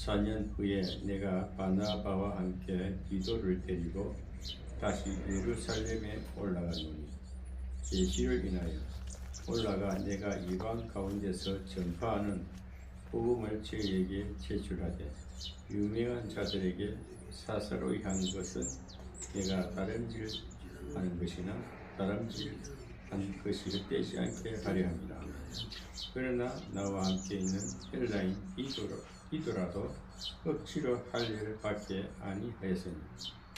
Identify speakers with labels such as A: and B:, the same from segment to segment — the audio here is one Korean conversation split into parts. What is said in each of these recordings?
A: 14년 후에 내가 바나바와 함께 디도를 데리고 다시 예루살렘에 올라가노니 계시를 인하여 올라가 내가 이방 가운데서 전파하는 복음을 저희에게 제출하되 유명한 자들에게 사사로이 한 것은 내가 다름질하는 것이나 다름질한 것이 떼지 않게 하려 합니다. 그러나 나와 함께 있는 헬라인 디도라도 억지로 할 일을 받게 아니하였으니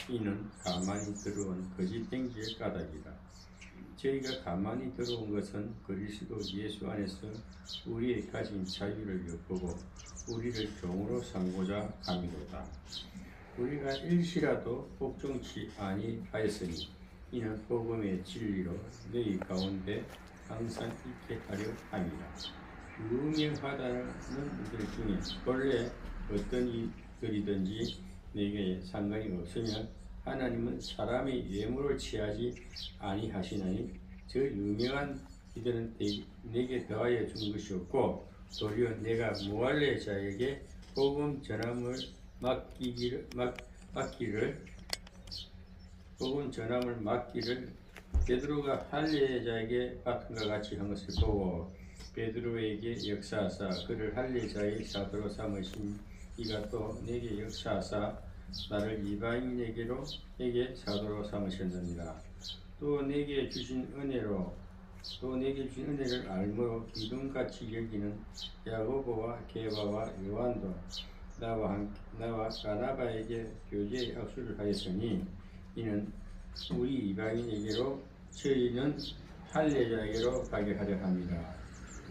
A: 이는 가만히 들어온 거짓 댕기의 까닭이다. 저희가 가만히 들어온 것은 그리스도 예수 안에서 우리의 가진 자유를 엿보고 우리를 종으로 삼고자 함이로다. 우리가 일시라도 복종치 아니하였으니 이는 복음의 진리로 너희 가운데 항상 있게 하려 함이라. 유명하다는 이들 중에 본래 어떤 이들이든지 내게 상관이 없으면 하나님은 사람의 예물을 취하지 아니하시나니 저 유명한 이들은 내게 더하여 준 것이 없고 도리어 내가 무할례 자에게 복음 전함을 맡기를 베드로가 할례자에게 맡은 것 같이 한 것을 보고 베드로에게 역사하사 그를 할례자의 사도로 삼으신 이가 또 내게 역사하사 나를 이방인에게 사도로 삼으셨느니라. 또 내게 주신 은혜를 알므로 기둥같이 여기는 야고보와 게바와 요한도 나와 바나바에게 교제의 악수를 하였으니 이는 우리 이방인에게로 저희는 할례자에게로 가게 하려 합니다.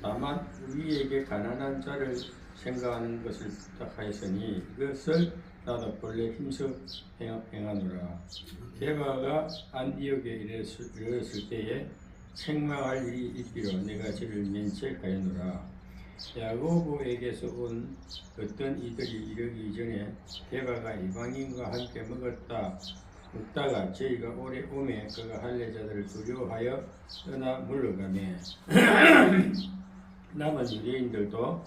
A: 다만 우리에게 가난한 자를 생각하는 것을 부탁하였으니 이것을 나도 본래 힘써 행하노라. 게바가 안디옥에 이르렀을 때에 책망할 일이 있기로 내가 저를 면책하였노라. 야고보에게서 온 어떤 이들이 이르기 전에 게바가 이방인과 함께 먹다가 저희가 오래 오매 그가 할례자들을 두려워하여 떠나 물러가매 남은 유대인들도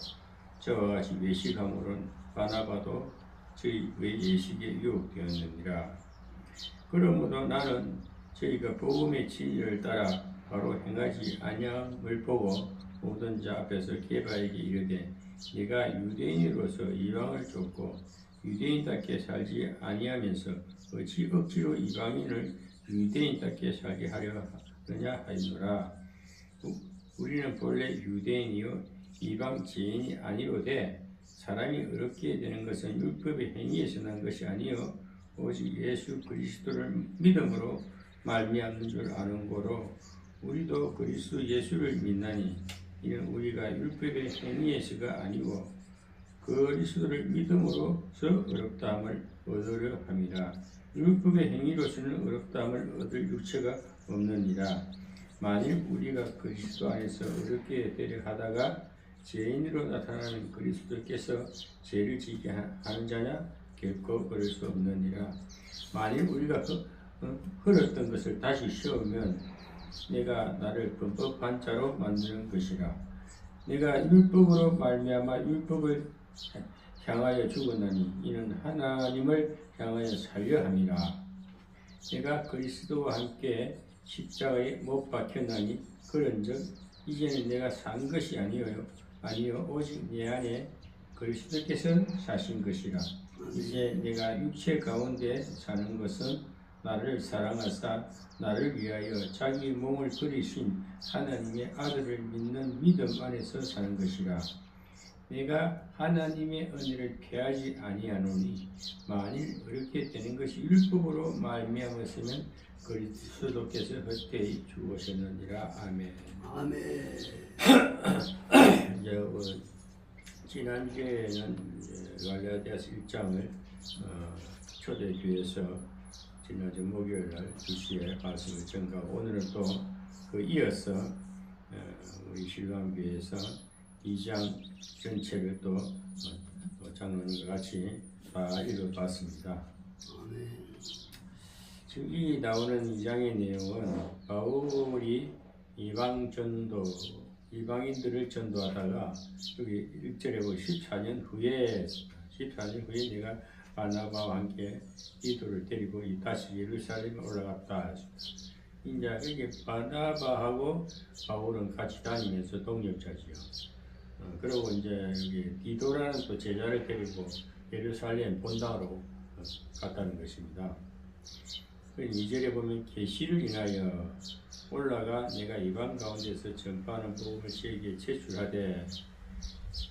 A: 저와 같이 외식함으로 바나바도 저희의 예식에 유혹되었느니라. 그러므로 나는 저희가 복음의 진리를 따라 바로 행하지 아니함을 보고 모든 자 앞에서 게바에게 이르되 네가 유대인으로서 이방을 쫓고 유대인답게 살지 아니하면서 어찌 억지로 이방인을 유대인답게 살게 하려 하느냐 하였노라. 우리는 본래 유대인이요 이방 지인이 아니로되 사람이 어렵게 되는 것은 율법의 행위에서 난 것이 아니요 오직 예수 그리스도를 믿음으로 말미암는 줄 아는 고로 우리도 그리스도 예수를 믿나니 이는 우리가 율법의 행위에서가 아니고 그리스도를 믿음으로써 어렵다함을 얻으려 합니다. 율법의 행위로서는 어렵다함을 얻을 육체가 없느니라. 만일 우리가 그리스도 안에서 어렵게 되려 하다가 죄인으로 나타나는 그리스도께서 죄를 지게 하는 자냐? 결코 그럴 수 없느니라. 만일 우리가 흘렀던 것을 다시 씌우면 내가 나를 범법한 자로 만드는 것이라. 내가 율법으로 말미암아 율법을 향하여 죽었나니 이는 하나님을 향하여 살려 함이라. 내가 그리스도와 함께 십자가에 못 박혔나니 그런즉 이제는 내가 산 것이 아니요 오직 내 안에 그리스도께서 사신 것이라. 이제 내가 육체 가운데 사는 것은 나를 사랑하사 나를 위하여 자기 몸을 버리신 하나님의 아들을 믿는 믿음 안에서 사는 것이라. 내가 하나님의 은혜를 피하지 아니하노니 만일 어렵게 되는 것이 율법으로 말미암았으면 그리스도께서 헛되이 죽으셨느니라. 아멘.
B: 아멘.
A: 지난주에는 갈라디아서 1장을 초대교회에서 지난주 목요일날 2시에 말씀을 전가하고 오늘은 또 그 이어서 우리 신랑교회에서 2장 전체를 또 장로님과 같이 다 읽어봤습니다. 지금 이 나오는 2장의 내용은 바울이 이방인들을 전도하다가 여기 1절에 보면 14년 후에 집사님 후에 내가 바나바와 함께 디도를 데리고 다시 예루살렘에 올라갔다. 이제 이게 바나바하고 바울은 같이 다니면서 동역자지요. 그리고 이제 여기 디도라는 또 제자를 데리고 예루살렘 본당으로 갔다는 것입니다. 2절에 보면 계시를 인하여 올라가 내가 이방 가운데서 전파하는 복음을 저에게 제출하되,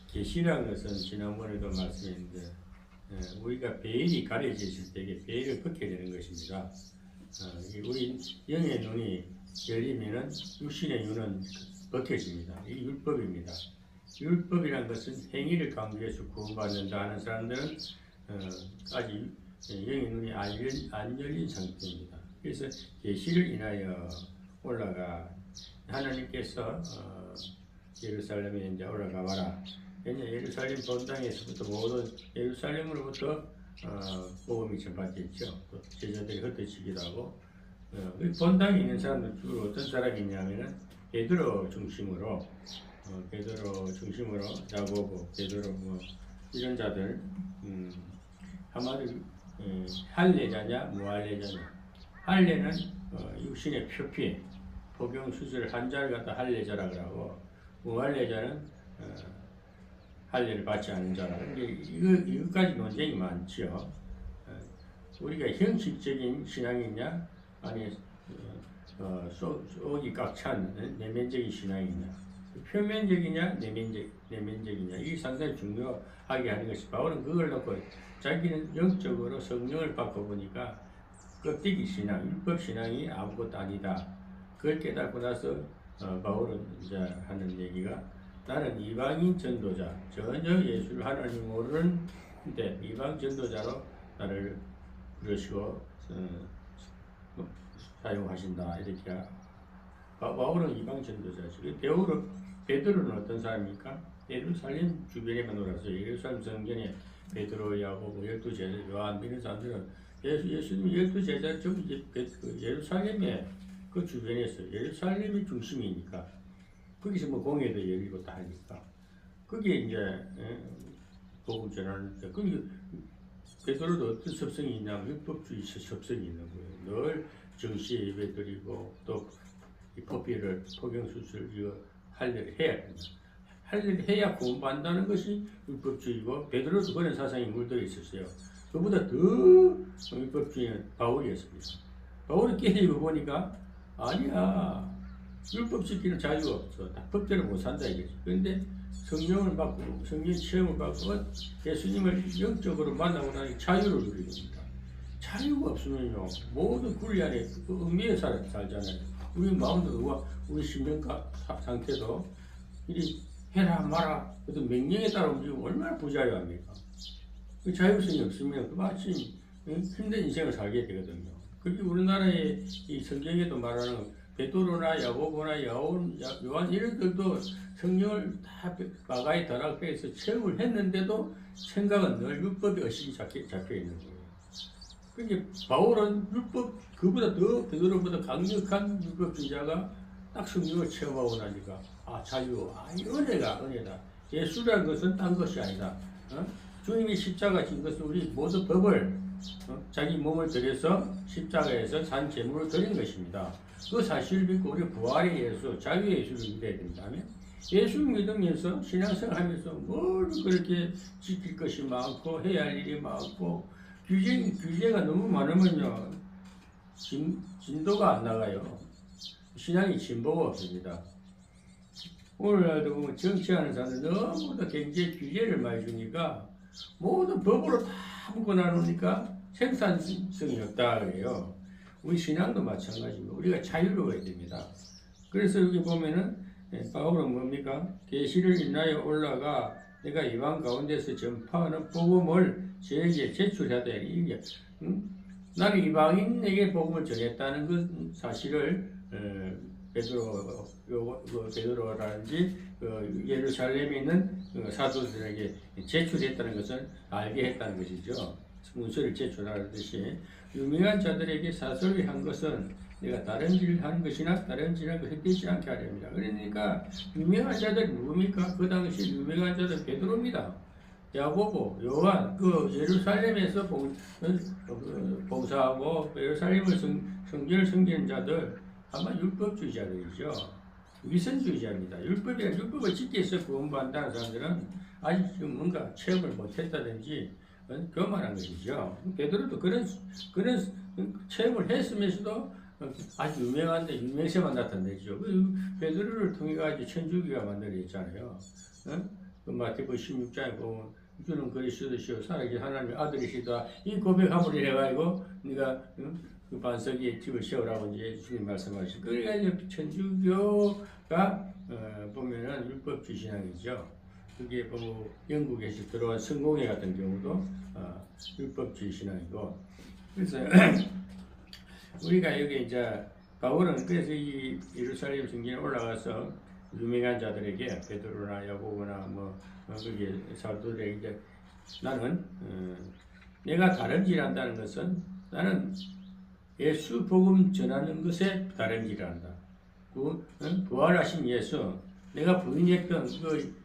A: 계시라는 것은 지난번에도 말씀했는데 우리가 베일이 가려졌을 때 이게 베일을 벗게 되는 것입니다. 우리 영의 눈이 열리면은 육신의 눈은 벗겨집니다. 이 율법입니다. 율법이란 것은 행위를 강조해서 구원받는다 하는 사람들은 아직 영의 눈이 안 열린 상태입니다. 그래서 계시를 인하여 올라가 하나님께서 예루살렘에 이제 올라가 봐라. 왜냐 예루살렘 본당에서부터 모든 예루살렘으로부터 복음이 전파됐죠. 또 제자들이 흩어지기도 하고 본당에 있는 사람들 주로 어떤 사람이 있냐면은 베드로 중심으로 야고보, 베드로 뭐 이런 자들 한마디로 할례자냐 무할례자냐. 할례는 육신의 표피 복용 수술 한자를 갖다 할례자라고 하고, 무할례자는 할례를 받지 않는 자라. 이것까지 논쟁이 많죠. 우리가 형식적인 신앙이냐 아니 속이 꽉 찬 내면적인 신앙이냐, 표면적이냐 내면적이냐, 이게 상당히 중요하게 하는 것이, 바울은 그걸 놓고 자기는 영적으로 성령을 받고 보니까 껍데기 신앙, 율법 신앙이 아무것도 아니다. 그걸 깨닫고 나서 바울은 이제 하는 얘기가, 나는 이방인 전도자, 전혀 예수를 하나님 모르는데 이방 전도자로 나를 부르시고 사용하신다. 이렇게 바울은 이방 전도자죠. 베드로는 어떤 사람입니까? 예루살렘 주변에만 놀아서 예루살렘 성전에 베드로, 야고보, 12제자, 요한 이런 사람들은 예수님 12제자 전부 예루살렘에 그 주변에 있어요. 예루살렘이 중심이니까 거기서 뭐 공예도 열리고 다 하니까 그게 이제 복음 전하는데, 거기 베드로도 어떤 습성이 있냐면 율법주의 습성이 있는 거예요. 늘 정시에 예배 드리고 또 이 포피를 포경수술 이거 할례를 해야 된다. 할례를 해야 구원받는다는 것이 율법주의고, 베드로도 그런 사상이 물들어 있었어요. 그보다 더 율법주의는 바울이었습니다. 바울이 깨닫고 보니까 아니야, 율법 지키는 자유가 없어. 다 법대로 못 산다 이거지. 그런데 성령을 받고 성령 체험을 받고 예수님을 영적으로 만나고 나니 자유를 누리게 됩니다. 자유가 없으면요 모든 굴리 안에 의미의 살잖아요. 우리 마음도 우리 심령 상태도 이리 해라 마라 어떤 명령에 따라 움직이면 얼마나 부자유합니까? 그 자율성이 없으면 그 마치 힘든 인생을 살게 되거든요. 그게 우리나라의 이 성경에도 말하는 베드로나 야고보나 요한 이런들도 성령을 다 마가의 다락배에서 체험을 했는데도 생각은 늘 율법의 의식이 잡혀 있는 거예요. 그러니까 바울은 율법 그보다 더 베드로보다 강력한 율법주의자가 딱 성령을 체험하고 나니까 자유, 이 은혜다. 예수라는 것은 딴 것이 아니다. 주님이 십자가 진 것은 우리 모두 법을 자기 몸을 들여서 십자가에서 산 제물을 드린 것입니다. 그 사실을 믿고 우리 부활의 예수, 자유의 예수를 믿어야 된다면, 예수 믿으면서 신앙생활 하면서 뭘 그렇게 지킬 것이 많고 해야 할 일이 많고 규제가 너무 많으면요 진도가 안 나가요. 신앙이 진보가 없습니다. 오늘날도 보면 정치하는 사람들 너무 더 경제 규제를 많이 주니까 모든 법으로 다 묶어놔놓으니까 생산성이 없다 그래요. 우리 신앙도 마찬가지입니다. 우리가 자유로워야 됩니다. 그래서 여기 보면은 바울은 뭡니까? 계시를 인하여 올라가 내가 이방 가운데서 전파하는 복음을 저에게 제출해야 돼. 이게 나는 이방인에게 복음을 전했다는 그 사실을 베드로라든지 예루살렘에 있는 사도들에게 제출했다는 것을 알게 했다는 것이죠. 문서를 제출하듯이 유명한 자들에게 사설을 한 것은 내가 다른 일을 하는 것이나 다른 일을 헛되지 않게 하렵니다. 그러니까 유명한 자들이 누굽니까? 그 당시 유명한 자들 베드로입니다. 야고보, 요한 그 예루살렘에서 봉사하고 예루살렘을 성전을 섬기는 자들 아마 율법주의자들이죠. 위선주의자입니다. 율법을 지키기 위해서 구원받는다는 사람들은 아직 지금 뭔가 체험을 못했다든지 교만한 것이죠. 베드로도 그런 체험을 했으면서도 아주 유명한데 유명세만 나타내죠. 베드로를 통해 가지고 천주교가 만들어졌잖아요. 그 마태복음 16장에 보면 주는 그리스도시요 살아계신 하나님의 아들이시다. 이 고백함을 해가지고 네가 그 반석에 집을 세우라고 이제 주님 말씀하시고 그러니까 이제 천주교가 보면은 율법주의 신앙이죠. 그게 뭐 영국에서 들어온 성공회 같은 경우도 율법주의 신앙이고 그래서 우리가 여기 이제 바울은 그래서 이 예루살렘 성전에 올라가서 유명한 자들에게 베드로나 야고보나 뭐 거기 사도들에게 이제 나는 내가 다름질한다는 것은 나는 예수 복음 전하는 것에 다름질한다. 부활하신 예수 내가 부인했던 그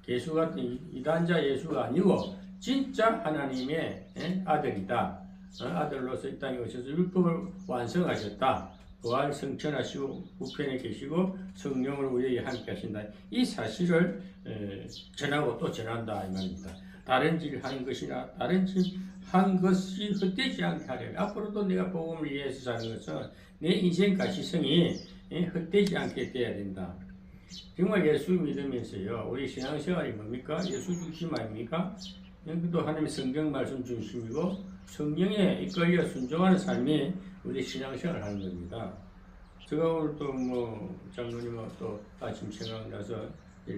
A: 예수 같은 이단자 예수가 아니고 진짜 하나님의 아들이다. 아들로서 이 땅에 오셔서 율법을 완성하셨다. 부활 성천하시고 우편에 계시고 성령을 우리에게 함께 하신다. 이 사실을 전하고 또 전한다 이 말입니다. 다른 질 하는 것이나 다른 질 한 것이 헛되지 않게 하려. 앞으로도 내가 복음을 위해서 사는 것은 내 인생 가시성이 헛되지 않게 돼야 된다. 정말 예수 믿으면서요. 우리 신앙생활이 뭡니까? 예수 중심 아닙니까? 또 하나님의 성경 말씀 중심이고 성령에 이끌려 순종하는 삶이 우리 신앙생활을 하는 겁니다. 제가 오늘 또 뭐 장로님하고 또 아침 생각나서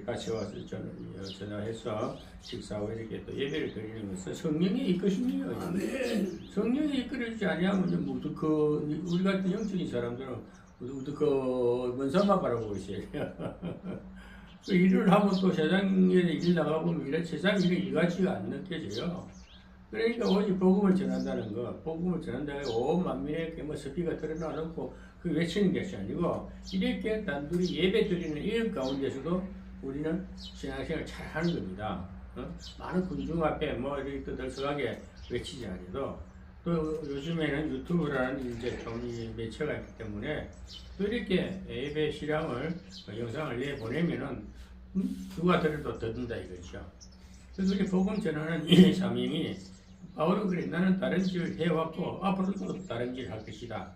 A: 같이 와서 전화해서 식사하고 이렇게 또 예배를 드리는 것은 성령의 이끄심이에요. 성령이 이끌어주지 아니하면 우리 같은 영적인 사람들은 먼 산만 바라보고 있어요. 그 일을 하면 또 세상에 일 나가보면 이런 세상 일이 이같지가 안 느껴져요. 그러니까 오직 복음을 전한다는 거, 복음을 전한다는 온 만민에게 뭐 습기가 드러나놓고 그 외치는 것이 아니고 이렇게 단둘이 예배 드리는 이런 가운데서도 우리는 신앙생활을 잘 하는 겁니다. 많은 군중 앞에 뭐 이렇게 떠들썩하게 외치지 않아도 또 요즘에는 유튜브라는 이제 종이 매체가 있기 때문에 또 이렇게 예배 실황을 영상을 내보내면은 누가 들어도 듣는다 이거죠. 그래서 우리 복음 전하는 이 사명이 바울은 그래 나는 다른 길을 해왔고 앞으로도 다른 길을 할 것이다.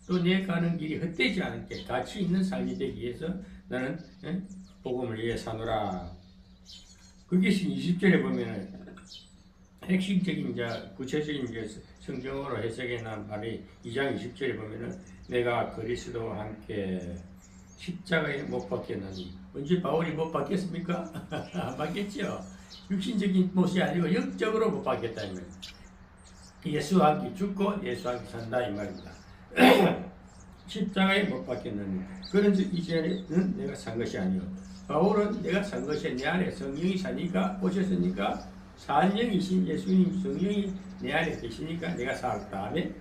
A: 또 내 가는 길이 헛되지 않게 가치 있는 삶이 되기 위해서 나는 복음을 위해 사노라. 그것이 20절에 보면은 핵심적인 구체적인 성경으로 해석해 난 말이 2장 20절에 보면은 내가 그리스도와 함께 십자가에 못 박혔나니 언제 바울이 못 박혔습니까? 안 박혔죠. 육신적인 못이 아니고 영적으로 못 박혔다 이 말입니다. 예수와 함께 죽고 예수와 함께 산다 이 말입니다. 십자가에 못 박혔나니 그런즉 이제는 내가 산 것이 아니오. 바울은 내가 산 것이 내 안에 성령이 사니까 오셨으니까 산영이신 예수님 성령이 내 안에 계시니까 내가 살았다. 아멘.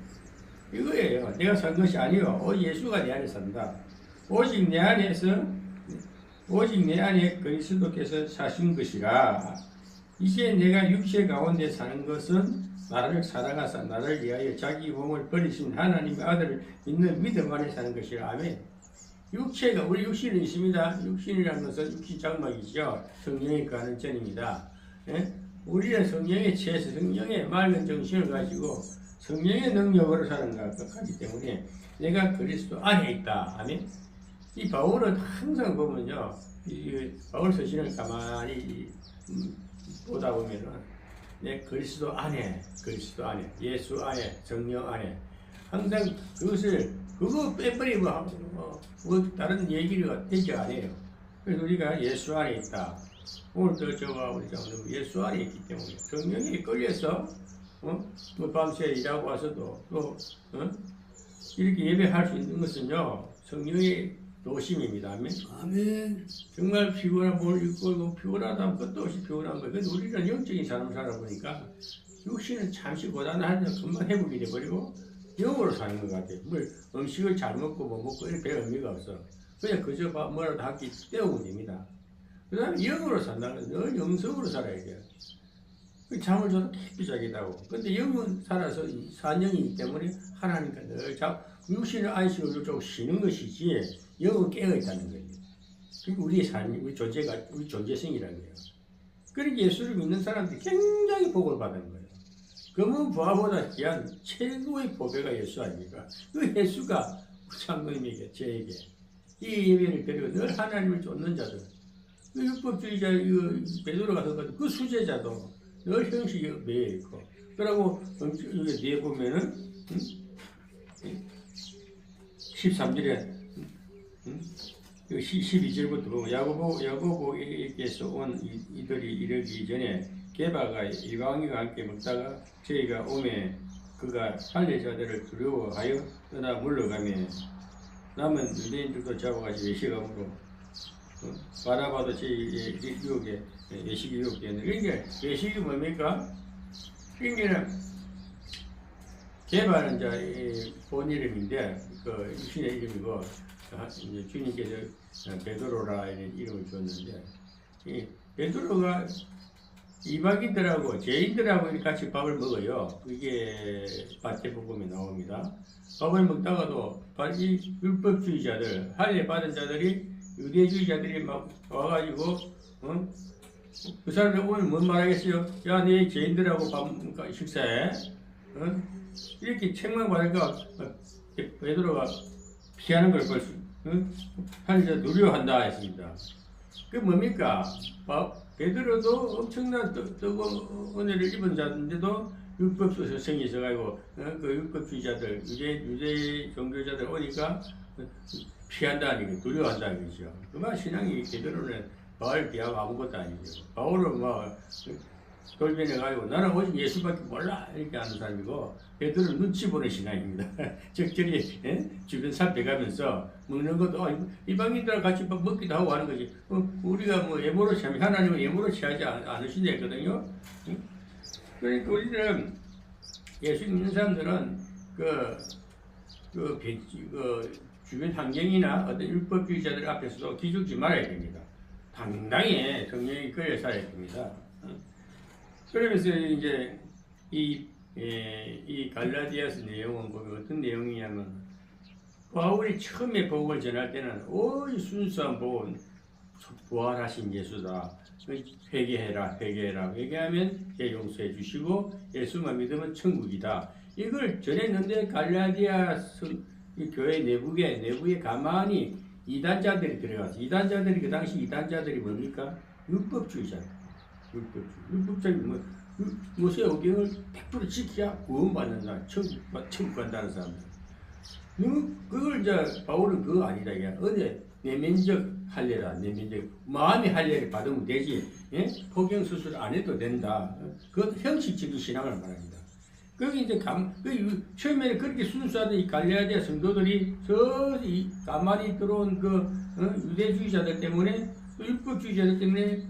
A: 이거예요. 내가 산 것이 아니오. 오직 예수가 내 안에 산다. 오직 내 안에 그리스도께서 사신 것이라. 이제 내가 육체 가운데 사는 것은 나를 사랑하사 나를 위하여 자기 몸을 버리신 하나님의 아들을 믿는 믿음 안에 사는 것이라. 아멘. 육체가 우리 육신은 있습니다. 육신이라는 것은 육신 장막이죠. 성령이 가는 전입니다. 우리는 성령에 취해서 성령의 맑은 정신을 가지고 성령의 능력으로 사는 것같기 때문에 내가 그리스도 안에 있다. 아멘. 이 바울은 항상 보면요, 이 바울 서신을 가만히 보다 보면은 내 그리스도 안에, 예수 안에, 성령 안에 항상 그거 빼버리고 뭐 다른 얘기가 되지 않아요. 그래서 우리가 예수 안에 있다. 오늘도 저와 우리 장로님 예수 안에 있기 때문에 성령에 끌려서 또 밤새 일하고 와서도 또 이렇게 예배할 수 있는 것은요 성령의 도심입니다. 아멘.
B: 아멘.
A: 정말 피곤한 뭘 입고 피곤하다면 끝도 없이 피곤한 거예요. 근데 우리는 영적인 삶을 살아보니까 육신은 잠시 고단한데 금방 회복이 돼버리고 영으로 사는 것 같아요. 음식을 잘 먹고 뭐 먹고 이런 별 의미가 없어. 그냥 그저 뭐라도 한 끼 때우면 됩니다. 그 다음에 영으로 산다는 거예요. 늘 영성으로 살아야 돼요. 잠을 자도 깊이 자기다고. 근데 영은 살아서 산영이기 때문에 하나님과 늘 육신을 안식을 좀 쉬는 것이지 영은 깨어있다는 거예요. 그게 우리의 삶, 우리 존재가, 우리 존재성이라는 거예요. 그러니까 예수를 믿는 사람들이 굉장히 복을 받은 거예요. 금은 부하보다 귀한 최고의 보배가 예수 아닙니까? 그 예수가 장로님에게, 저에게 이 예배를 드리고 늘 하나님을 쫓는 자들, 그 율법주의자, 베드로가 그 수제자도 늘 형식이 매여 있고, 그러고 여기 뒤에 보면은 13절에 12절부터 보고 야고보에게서 온 이들이 이르기 전에 게바가 이방인과 함께 먹다가 저희가 오매 그가 할례자들을 두려워하여 떠나 물러가며 남은 유대인들도 잡아가지고 외식함으로 바라바도 저희 유혹에 외식이 유혹되는. 그러니까 외식이 뭡니까? 그러니까 게바는 이제 본 이름인데 그 육신의 이름이고 이제 주님께서 베드로라 이런 이름을 줬는데 이 베드로가 이방인들하고 죄인들하고 같이 밥을 먹어요. 그게 마태복음에 나옵니다. 밥을 먹다가도 이 율법주의자들, 할례 받은 자들이 유대주의자들이 막 와가지고 그 사람들 오늘 뭔 말하겠어요? 야, 네 죄인들하고 밥 식사해. 이렇게 책망받으니까 베드로가 피하는 걸 벌써 할례자 두려워한다 했습니다. 그 뭡니까? 베드로도 엄청난 뜨거운 은혜를 입은 자인데도 율법서 성이 있어가지고 그 율법주의자들, 유대 종교자들 오니까 피한다는 게 두려워한다는 거죠. 그만 신앙이 베드로는 바울 비하고 아무것도 아니죠. 바울은 막 돌변해가지고 나는 오직 예수밖에 몰라 이렇게 하는 사람이고 베드로는 눈치 보는 신앙입니다. 적절히 주변 살펴가면서 먹는 것도 이방인들과 같이 먹기도 하고 하는 거지. 우리가 뭐 예모로 취하면 하나님은 예모로 취하지 않으신다 했거든요. 그러니까 우리는 예수 믿는 사람들은 그 주변 환경이나 어떤 율법주의자들 앞에서도 기죽지 말아야 됩니다. 당당히 성령이 끌려 살아야 됩니다. 그러면서 이제 이 갈라디아서 내용은 보면 어떤 내용이냐면 바울이 처음에 복음을 전할 때는 이 순수한 복음 부활하신 예수다. 회개해라. 회개하면 죄 용서해 주시고 예수만 믿으면 천국이다. 이걸 전했는데 갈라디아 교회 내부에 가만히 이단자들이 들어가서 이단자들이 그 당시 이단자들이 뭡니까? 율법주의자. 율법주의 모세오경을 100% 지켜야 구원받는다. 천국 간다는 사람들. 그걸 이제 바울은 그거 아니다. 어제 내면적 할례라. 내면적 마음의 할례를 받으면 되지. 포경 수술 안 해도 된다. 그건 형식적인 신앙을 말합니다. 거기 이제 처음에는 그렇게 순수하던 이 갈라디아 성도들이 가만히 들어온 유대주의자들 때문에 율법주의자들 때문에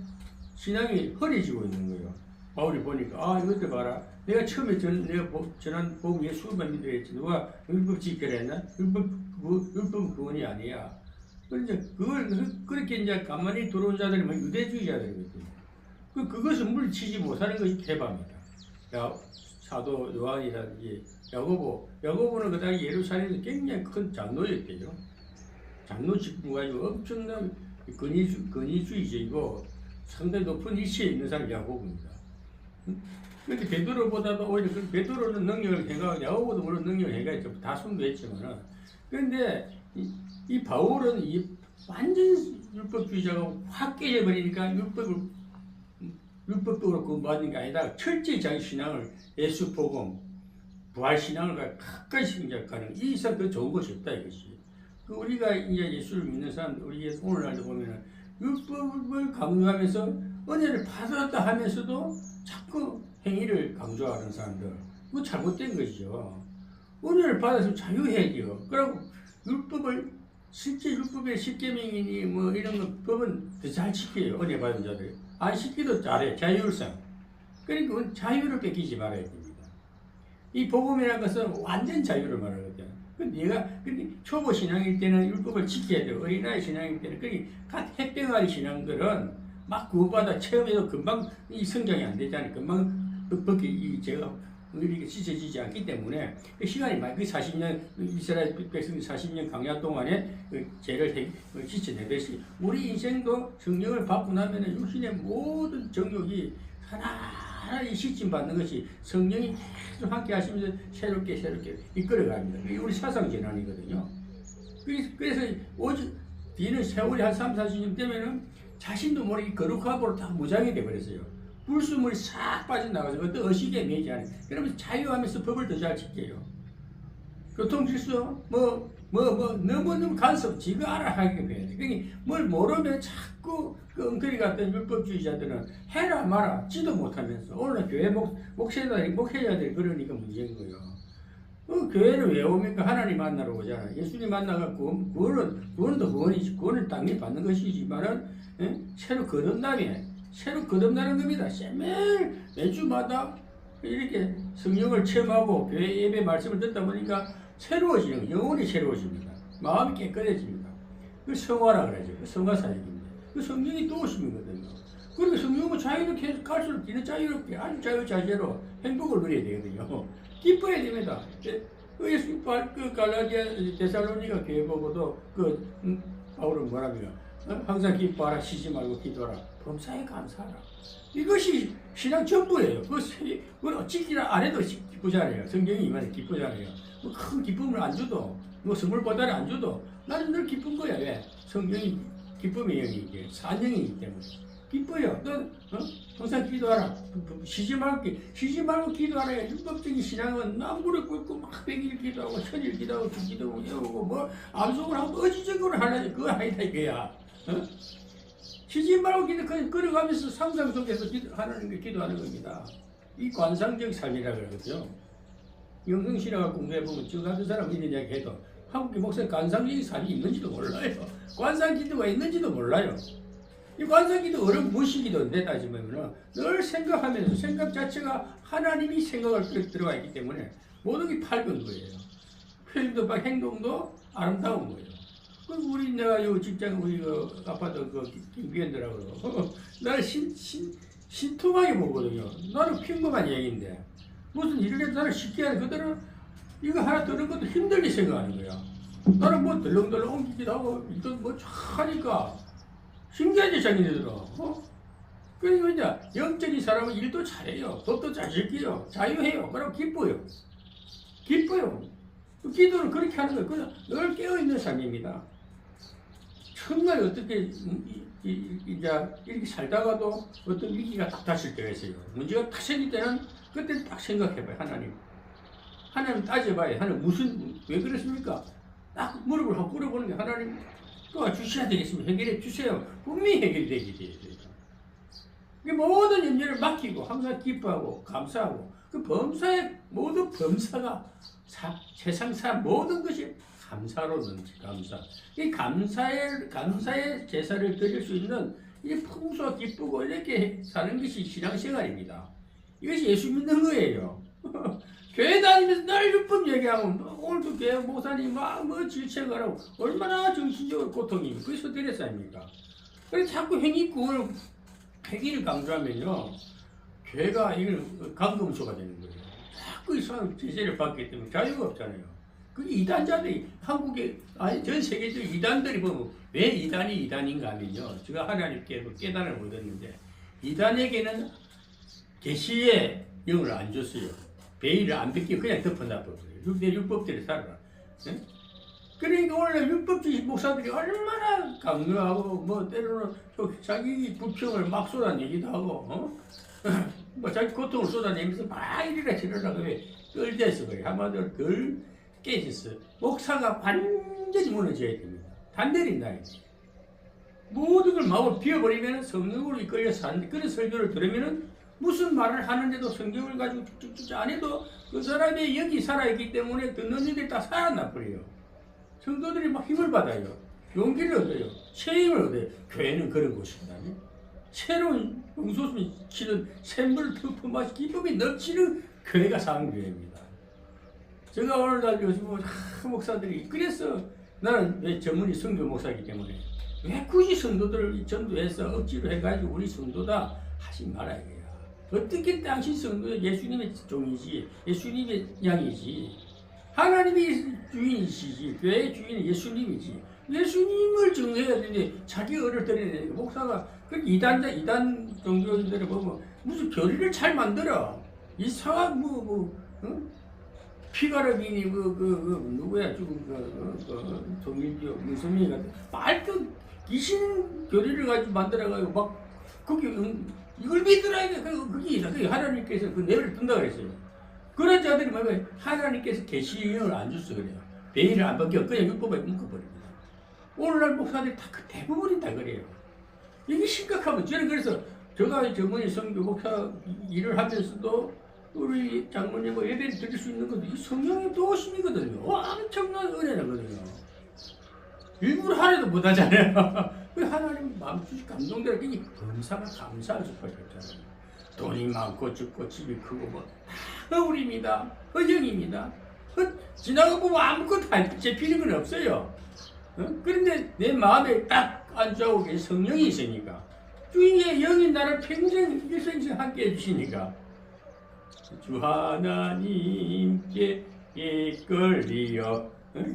A: 신앙이 허리지고 있는 거예요. 바울이 보니까 이것도 봐라. 내가 처음에 전한 복음 예수만 믿으라 했지. 누가 율법 지켜라 했나? 율법은 구원이 아니야. 그런데 그렇게 이제 가만히 들어온 자들이 유대주의자들이거든요. 그것을 물리치지 못하는 것이 개바입니다. 사도 요한이라든지 야고보는 그 당시 예루살렘에서 굉장히 큰 장로였대요. 장로 직분 가지고 엄청난 권위주의적이고 상당히 높은 위치에 있는 사람이 야고보입니다. 그런데 베드로보다도 오히려 베드로는 능력을 행하고 야고보도 물론 능력을 행하고 다 선도했지만 그런데 이 바울은 완전 율법주의자가 확 깨져버리니까 율법도 그렇고 맞는 게 아니다. 철저히 자기 신앙을 예수 복음 부활 신앙을 가까이 생각하는 이 이상 더 좋은 것이 없다 이것이. 우리가 이제 예수를 믿는 사람 우리 오늘날도 보면은 율법을 강조하면서 은혜를 받았다 하면서도 자꾸 행위를 강조하는 사람들 그거 잘못된 것이죠. 은혜를 받았으면 자유해야죠. 그리고 실제 율법의 십계명이니 뭐 이런 거 법은 더 잘 지켜요. 은혜 받은 자들 안 지키도 잘해. 자율성. 그러니까 자유를 뺏기지 말아야 됩니다. 이 복음이라는 것은 완전 자유를 말하거든. 근데 초보 신앙일 때는 율법을 지켜야 돼요. 어린아이 신앙일 때는 각 핵병아리 신앙들은 막 구원받아 체험해도 금방 이 성장이 안 되잖아요. 금방 벅벅이 이 제가 이렇게 씻어지지 않기 때문에 그 시간이 많이 그 40년 이스라엘 백성이 40년 강야 동안에 그 죄를 씻어내듯이 우리 인생도 성령을 받고 나면은 육신의 모든 정욕이 하나하나 씻임 받는 것이 성령이 계속 함께 하시면서 새롭게 이끌어갑니다. 그게 우리 사상 전환이거든요. 그래서 오직 뒤는 세월이 한 3, 40년 되면은 자신도 모르게 거룩하고 다 무장이 돼버렸어요. 불순물이 싹 빠져나가서 어떤 의식에 매지 않아요. 그러면 자유하면서 법을 더 잘 지켜요. 교통질서, 너무 간섭, 지가 알아 하게 돼야 돼. 그러니까 뭘 모르면 자꾸 그 엉터리 같은 율법주의자들은 해라 마라, 지도 못하면서. 오늘 교회 목회자들이 그러니까 문제인 거예요. 교회를 왜 옵니까? 하나님 만나러 오잖아. 예수님 만나갖고, 구원은 더 구원이지. 구원을 당연히 받는 것이지만은, 새로 거듭나는 겁니다. 매주마다 이렇게 성령을 체험하고 교회 예배 말씀을 듣다 보니까 새로워지는, 영혼이 새로워집니다. 마음이 깨끗해집니다. 그 성화라 그러죠. 그 성화사역입니다. 그 성령이 도우심이거든요. 그러니까 성령은 자유롭게 갈수록 뒤는 자유롭게 아주 자유자재로 행복을 누려야 되거든요. 기뻐야 됩니다. 예수 그 갈라디아 데살로니가 교회 보고도 바울은 뭐랍니까? 항상 기뻐하라, 쉬지 말고 기도하라, 범사에 감사하라. 이것이 신앙 전부예요. 그걸 어찌기라 안 해도 기쁘잖아요. 성경이 임하는 기쁘잖아요. 큰 기쁨을 안 줘도, 선물 보따리 안 줘도 나는 늘 기쁜 거야. 왜? 성경이 기쁨의 영이기, 산영이기 때문에. 기뻐요. 넌 항상 기도하라. 쉬지 말고 기도하라. 율법적인 신앙은 남부를 꿇고 막 100일 기도하고 1000일 기도하고 주기도하고 외우고 암송을 하고 어지적으로 하려니 그거 아니다 이거야. 쉬지 말고 걸어가면서 상상 속에서 하나님께 기도하는 겁니다. 이 관상적 삶이라 그러거든요. 영성신학을 공부해보면 저 같은 사람 이런 이야기 해도 한국의 목사님 관상적인 삶이 있는지도 몰라요. 관상기도가 있는지도 몰라요. 이 관상기도 무시기도인데 따지면 늘 생각하면서 생각 자체가 하나님이 생각을 들어가 있기 때문에 모든 게 밝은 거예요. 표현도 막 행동도 아름다운 거예요. 우리 내가 요 직장 우리 아파트 김비현들하고 나를 신통하게 보거든요. 나는 평범한 얘기인데 무슨 일을 해도 나를 쉽게 하는 그들은 이거 하나 들은 것도 힘들게 생각하는 거야. 나는 뭐 덜렁덜렁 옮기기도 하고 또 뭐 하니까 신기하지 자기네들은. 그러니까 이제 영적인 사람은 일도 잘해요. 법도 잘 지켜요. 자유해요. 그럼 기뻐요. 기도는 그렇게 하는 거예요. 그냥 늘 깨어있는 삶입니다. 정말 어떻게 이제 이렇게 살다가도 어떤 위기가 딱 닥칠 때가 있어요. 문제가 딱 생길 때는 그때 딱 생각해봐요. 하나님 따져봐요. 하나님 왜 그렇습니까? 딱 무릎을 하고 꿇어보는 게 하나님 도와주셔야 되겠습니다. 해결해 주세요. 분명히 해결되게 돼야 돼요. 모든 염려를 맡기고 항상 기뻐하고 감사하고 그 모든 범사가 세상 사람 모든 것이 감사로는 감사. 이 감사의 제사를 드릴 수 있는 이 풍수와 기쁘고 이렇게 사는 것이 신앙생활입니다. 이것이 예수 믿는 거예요. 교회 다니면서 늘 율법 얘기하면 오늘도 교회 목사님 뭐 질책을 하고 얼마나 정신적으로 고통이 그래서 드렸어 아닙니까? 그래서 자꾸 행위구원을 회기를 강조하면요 교회가 이걸 감금소가 되는 거예요. 자꾸 이 사람 제재를 받기 때문에 자유가 없잖아요. 그 이단자들이 한국에 아니 전 세계적 이단들이 보면 왜 이단이 이단인가 하면요 제가 하나님께 깨달음을 얻었는데 이단에게는 계시의 영을 안 줬어요. 베일을 안 벗기고 그냥 덮어놔버려요. 내 율법대로 살아라. 네? 그러니까 원래 율법주의 목사들이 얼마나 강요하고 뭐 때로는 자기 불평을 막 쏟아내기도 하고 뭐 자기 고통을 쏟아내면서 막 이리라 저리라 왜 떨대서 그래. 한마디로 덜 깨졌어. 목사가 완전히 무너져야 됩니다. 단내린다. 모든 걸 마음을 비워버리면 성령으로 이끌려서 하는데 그런 설교를 들으면은 무슨 말을 하는데도 성경을 가지고 쭉쭉쭉 안 해도 그 사람의 영이 살아있기 때문에 듣는 이들이 다 살아나 버려요. 성도들이 막 힘을 받아요. 용기를 얻어요. 새 힘을 얻어요. 교회는 그런 곳입니다. 새로운 용솟음이 치는 샘물을 덮어마시 기쁨이 넘치는 교회가 상교회입니다. 제가 오늘날 요즘 목사들이 그래서 나는 왜 전문이 성교 목사이기 때문에 왜 굳이 성도들을 전도해서 억지로 해가지고 우리 성도다 하지 말아야 해요. 어떻게 당신 성도는 예수님의 종이지, 예수님의 양이지, 하나님이 주인이시지, 교회의 주인은 예수님이지. 예수님을 증거해야 되는데 자기 어를 드러내는 목사가 그 이단 종교인들을 보면 무슨 교리를 잘 만들어. 이상한 응? 피가르기니 누구야 죽은 동일교 무슨이 같은 말도 귀신 교리를 가지고 만들어가지고 막 거기 이걸 믿으라 이게 그게 하나님께서 그 내를 뜬다 그랬어요. 그런 자들이 말이야 하나님께서 계시를 안 줬어 그래요. 베일을 안 벗겨 그냥 율법에 묶어버립니다. 오늘날 목사들이 다 그 대부분이 다 그래요. 이게 심각하면 저는 그래서 제가 저번에 성교 목사 일을 하면서도 우리 장모님과 예배를 드릴 수 있는 것도 이 성령의 도우심이거든요. 엄청난 은혜거든요. 일부러 하려도 못하잖아요. 그 하나님 마음주시 감동되라 괜히 범사가 감사할 수밖에 없잖아요. 돈이 많고 죽고 집이 크고 다 허울입니다. 허정입니다. 지나가 보면 아무것도 안 잡히는 건 없어요. 그런데 내 마음에 딱 안주하고 계신 성령이 있으니까 주의 영이 나를 평생 일생생 함께 해주시니까 주 하나님께 이끌리어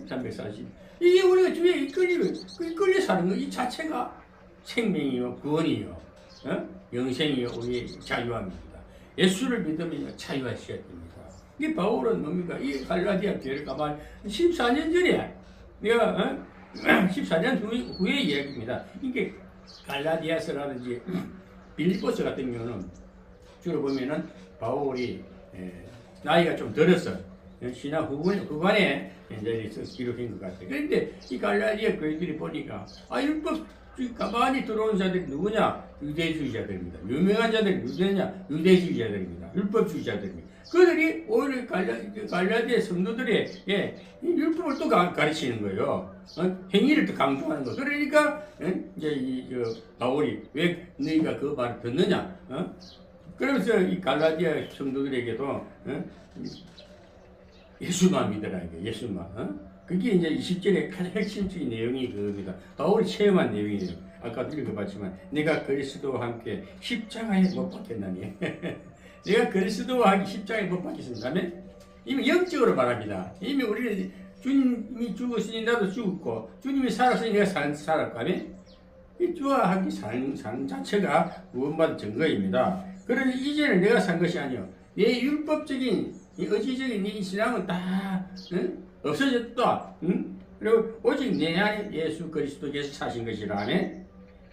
A: 340 이게 우리가 주에 이끌려 사는 거 이 자체가 생명이요 구원이요 영생이요 우리의 자유함입니다. 예수를 믿으면 자유하셔야 됩니다. 이 바울은 뭡니까? 이 갈라디아 교회를 가만히 14년 전에 내가 14년 후의 이야기입니다. 이게 갈라디아서라든지 빌립보서 같은 경우는 주로 보면은 바울이 나이가 좀 들었어. 신학 후반에 이제 기록한 것 같아요. 그런데 이 갈라디아 교회들이 보니까 율법 가만히 들어온 자들이 누구냐? 유대주의자들입니다. 유명한 자들이 누구냐? 유대주의자들입니다. 율법주의자들입니다. 그들이 오히려 갈라디아 성도들의 율법을 또 가르치는 거예요. 행위를 또 강조하는 거. 그러니까 이제 바울이 왜 너희가 그 말을 듣느냐? 그러면서 이 갈라디아 성도들에게도 예수만 믿으라 이게 예수만. 그게 이제 20절의 가장 핵심적인 내용이 그겁니다. 바울이 체험한 내용이에요. 아까도 읽어봤지만 내가 그리스도와 함께 십자가에 못 박혔나니 내가 그리스도와 함께 십자가에 못 박혔습니다. 이미 영적으로 말합니다. 이미 우리는 주님이 죽으시니 나도 죽었고 주님이 살았으니 내가 살았고 이 주와 함께 사는 자체가 구원받은 증거입니다. 그러니 이제는 내가 산 것이 아니요 내 율법적인 이 의지적인 네 신앙은 다 없어졌다. 그리고 오직 내 안에 예수 그리스도께서 사신 것이라 하네.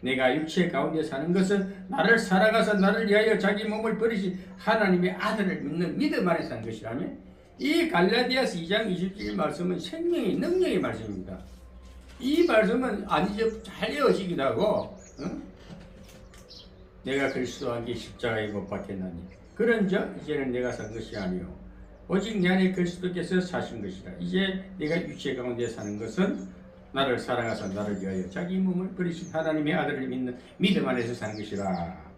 A: 내가 육체 가운데 사는 것은 나를 살아가서 나를 위하여 자기 몸을 버리신 하나님의 아들을 믿는 믿음 안에 사는 것이라며. 이 갈라디아서 2장 27절 말씀은 생명의 능력의 말씀입니다. 이 말씀은 아니죠 잘 이어지기도 하고 내가 그리스도와 함께 십자가에 못 박혔나니 그런즉 이제는 내가 산 것이 아니요 오직 내 안에 그리스도께서 사신 것이라. 이제 내가 육체 가운데 사는 것은 나를 사랑하사 나를 위하여 자기 몸을 버리신 하나님의 아들을 믿는 믿음 안에서 사는 것이라.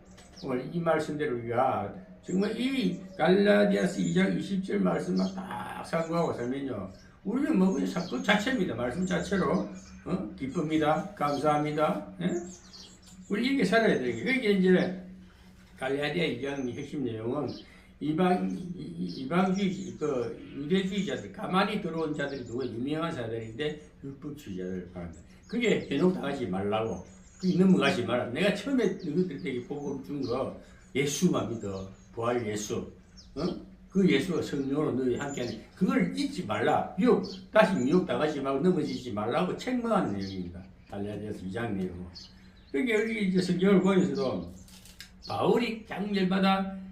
A: 오늘 이 말씀대로 우리가 정말 이 갈라디아서 2장 20절 말씀만 딱 상고하고 살면요 우리는 뭐 그냥 그 자체입니다. 말씀 자체로 기쁩니다. 감사합니다. 우리 이게 살아야 되는 게 그게 이제 갈라디아 2장의 핵심 내용은 이방주의, 유대주의자들, 가만히 들어온 자들이 누구 유명한 자들인데 율법주의자들 말합니다. 그게 변호당하지 말라고, 그게 넘어가지 마라. 내가 처음에 너희들에게 복음 준 거 예수만 믿어, 부활 예수, 그 예수가 성령으로 너희 함께하는 그걸 잊지 말라. 다시 미혹당하지 말고 넘어지지 말라고 책망하는 내용입니다. 갈라디아서 2장 내용. 그러니까 여기 이제 성경을 보면서도 바울이 장면마다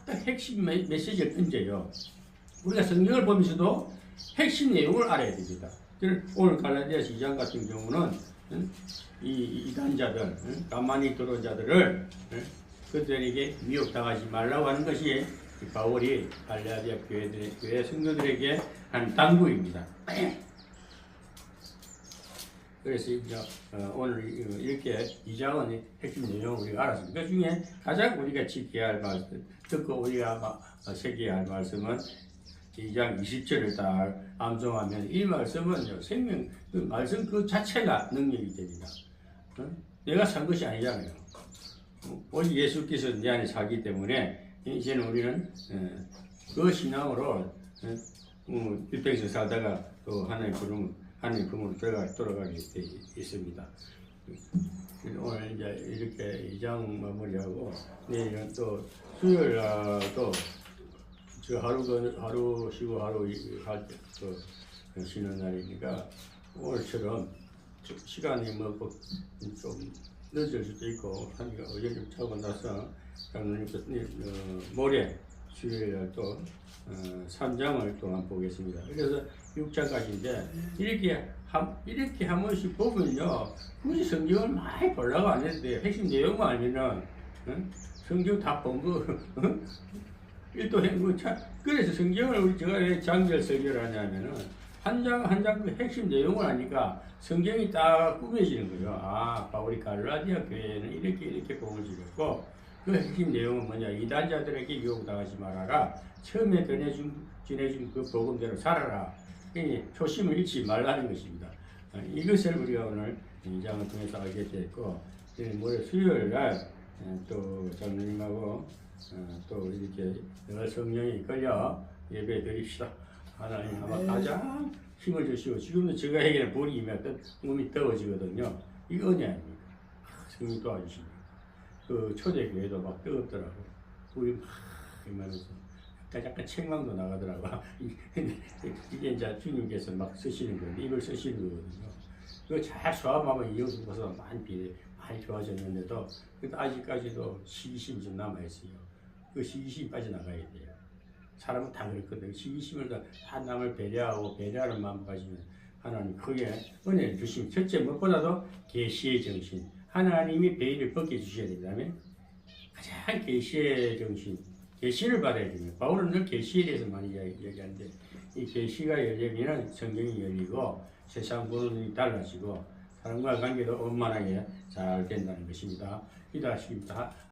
A: 딱 핵심 메시지를 던져요. 우리가 성경을 보면서도 핵심 내용을 알아야 됩니다. 오늘 갈라디아서 2장 같은 경우는 이 이단자들, 가만히 들어온 자들을 그들에게 미혹당하지 말라고 하는 것이 바울이 갈라디아 교회 성도들에게 한 당부입니다. 그래서 이제 오늘 이렇게 2장은 핵심 내용을 우리가 알았습니다. 그 중에 가장 우리가 지켜야 할 말씀, 듣고 우리가 새겨야 할 말씀은 2장 20절을 다 암송하면 이 말씀은 생명, 그 말씀 그 자체가 능력이 됩니다. 내가 산 것이 아니잖아요. 오직 예수께서 내 안에 살기 때문에 이제는 우리는 그 신앙으로 일평생 살다가 또 하나님 품으로 돌아가게 돼 있습니다. 오늘 이제 이렇게 2장 마무리하고 내일은 또 수요일 날도 저 하루 쉬고 하루 또 쉬는 날이니까 오늘처럼 시간이 뭐좀 늦을 수도 있고 하니까 어제 좀 자고 나서 장로님께서 모레 수요일 날또 3장을 또 한번 보겠습니다. 그래서 6장까지인데 이렇게 한 번씩 보면요, 굳이 성경을 많이 보려고 안 했는데 핵심 내용만 알면은 성경 다 본 거. 또 그래서 성경을 우리 제가 왜 장절 설교를 하냐면은 한 장 그 핵심 내용을 아니까 성경이 딱 꾸며지는 거죠. 아, 바울이 갈라디아 교회에는 이렇게 복을 주셨고 그 핵심 내용은 뭐냐? 이단자들에게 유혹당하지 말아라. 처음에 전해준 그 복음대로 살아라. 초심을 잃지 말라는 것입니다. 이것을 우리가 오늘 이 장을 통해서 알게 됐고, 모레 수요일 날 또 장로님하고 또 이렇게 성령이 이끌려 예배 드립시다. 하나님 아마 가장 힘을 주시고, 지금도 제가 얘기하는 볼이 임하면 몸이 더워지거든요. 이거 은혜 아닙니까? 성령 도와주십니다. 그 초대교회도 막 뜨겁더라고. 우리 막 임하면서 약간 책망도 나가더라고. 이게 이제 주님께서 막 쓰시는 건데, 이걸 쓰시는 거거든요. 그거 잘 수합하면 이어서 벌써 많이 좋아졌는데도, 아직까지도 시기심이 좀 남아있어요. 그 시기심이 빠져나가야 돼요. 사람은 다 그렇거든요. 시기심을 다 남을 배려하는 마음 가지면 하나님 크게 은혜를 주시면, 첫째 무엇보다도 계시의 정신, 하나님이 베일을 벗겨주셔야 된다면 가장 계시의 정신, 계시를 받아야 됩니다. 바울은 늘 계시에 대해서 많이 얘기하는데, 이 계시가 열리면 성경이 열리고 세상 보는 눈이 달라지고 사람과의 관계도 원만하게 잘 된다는 것입니다. 기도하십니다.